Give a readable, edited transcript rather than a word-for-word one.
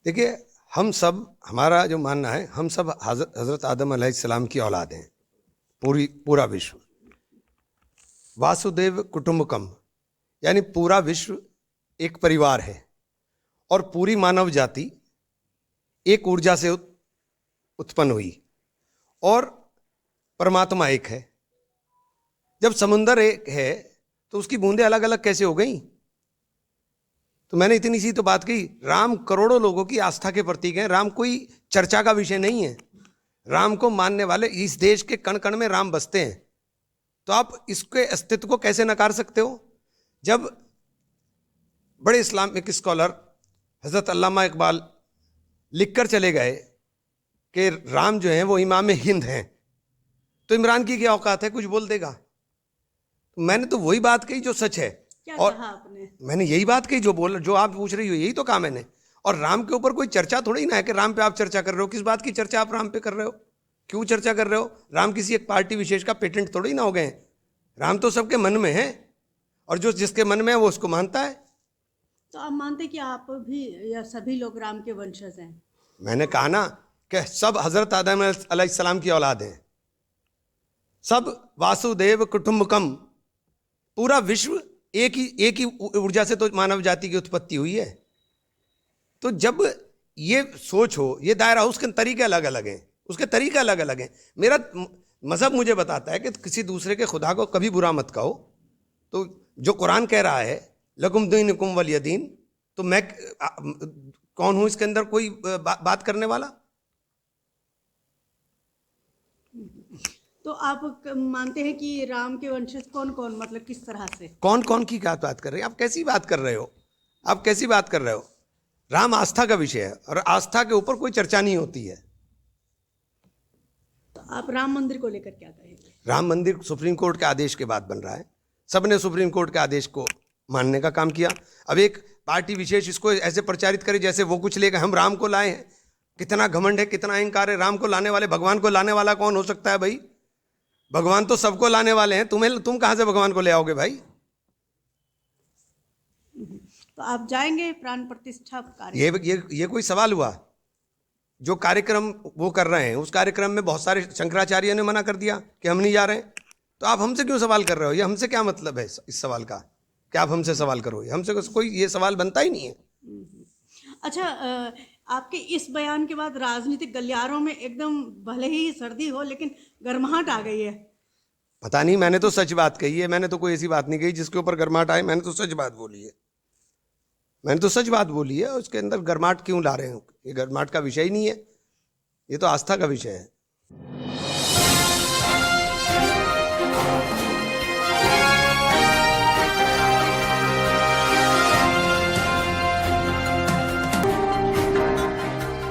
देखिए, हम सब, हमारा जो मानना है, हम सब हजरत आदम अलैहिस्सलाम की औलाद हैं। पूरा विश्व वासुदेव कुटुंबकम, यानी पूरा विश्व एक परिवार है और पूरी मानव जाति एक ऊर्जा से उत्पन्न हुई और परमात्मा एक है। जब समुंदर एक है तो उसकी बूंदें अलग अलग कैसे हो गई? तो मैंने इतनी सी तो बात कही, राम करोड़ों लोगों की आस्था के प्रतीक हैं। राम कोई चर्चा का विषय नहीं है। राम को मानने वाले इस देश के कण कण में राम बसते हैं। तो आप इसके अस्तित्व को कैसे नकार सकते हो? जब बड़े इस्लामिक स्कॉलर हजरत अल्लामा इकबाल लिखकर चले गए कि राम जो है वो इमाम हिंद हैं, तो इमरान की क्या औकात है कुछ बोल देगा? तो मैंने तो वही बात कही जो सच है। क्या और कहा आपने? मैंने यही बात कही जो आप पूछ रही हो, यही तो कहा मैंने। और राम के ऊपर कोई चर्चा थोड़ी ना है कि राम पे आप चर्चा कर रहे हो। किस बात की चर्चा आप राम पे कर रहे हो? क्यों चर्चा कर रहे हो? राम किसी एक पार्टी विशेष का पेटेंट थोड़ी ना हो गए हैं। राम तो सबके मन में है और जो जिसके मन में है वो उसको मानता है। तो आप मानते कि आप भी या सभी लोग राम के वंशज हैं? मैंने कहा ना कि सब हजरत आदम अलैहिस्सलाम की औलाद हैं। सब वासुदेव कुटुंबकम, पूरा विश्व एक ही ऊर्जा से तो मानव जाति की उत्पत्ति हुई है। तो जब ये सोच हो, ये दायरा, उसके तरीके अलग अलग हैं, उसके तरीके अलग अलग हैं। मेरा मजहब मुझे बताता है कि किसी दूसरे के खुदा को कभी बुरा मत कहो। तो जो कुरान कह रहा है लकुम दीनुकुम वलिय दीन, तो मैं कौन हूं इसके अंदर कोई बात करने वाला? तो आप मानते हैं कि राम के वंशज कौन कौन, मतलब किस तरह से? कौन कौन की क्या बात कर रहे हैं आप? कैसी बात कर रहे हो आप? कैसी बात कर रहे हो? राम आस्था का विषय है और आस्था के ऊपर कोई चर्चा नहीं होती है। तो आप राम मंदिर को लेकर क्या कहेंगे? राम मंदिर सुप्रीम कोर्ट के आदेश के बाद बन रहा है। सबने सुप्रीम कोर्ट के आदेश को मानने का काम किया। अब एक पार्टी विशेष इसको ऐसे प्रचारित करे जैसे वो कुछ लेकर हम राम को लाए हैं। कितना घमंड है, कितना अहंकार है! राम को लाने वाले, भगवान को लाने वाला कौन हो सकता है भाई? भगवान तो सबको लाने वाले हैं। तुम कहां से भगवान को ले आओगे भाई? तो आप जाएंगे प्राण प्रतिष्ठा कार्य? ये कोई सवाल हुआ? जो कार्यक्रम वो कर रहे हैं उस कार्यक्रम में बहुत सारे शंकराचार्य ने मना कर दिया कि हम नहीं जा रहे हैं। तो आप हमसे क्यों सवाल कर रहे हो? ये हमसे क्या मतलब है इस सवाल का? क्या आप हमसे सवाल करो? हमसे कोई ये सवाल बनता ही नहीं है। अच्छा, आपके इस बयान के बाद राजनीतिक गलियारों में एकदम भले ही सर्दी हो लेकिन गर्माहट आ गई है। पता नहीं, मैंने तो सच बात कही है। मैंने तो कोई ऐसी बात नहीं कही जिसके ऊपर गर्माहट आए। मैंने तो सच बात बोली है। मैंने तो सच बात बोली है। उसके अंदर गर्माहट क्यों ला रहे हैं? ये गर्माहट का विषय ही नहीं है, ये तो आस्था का विषय है।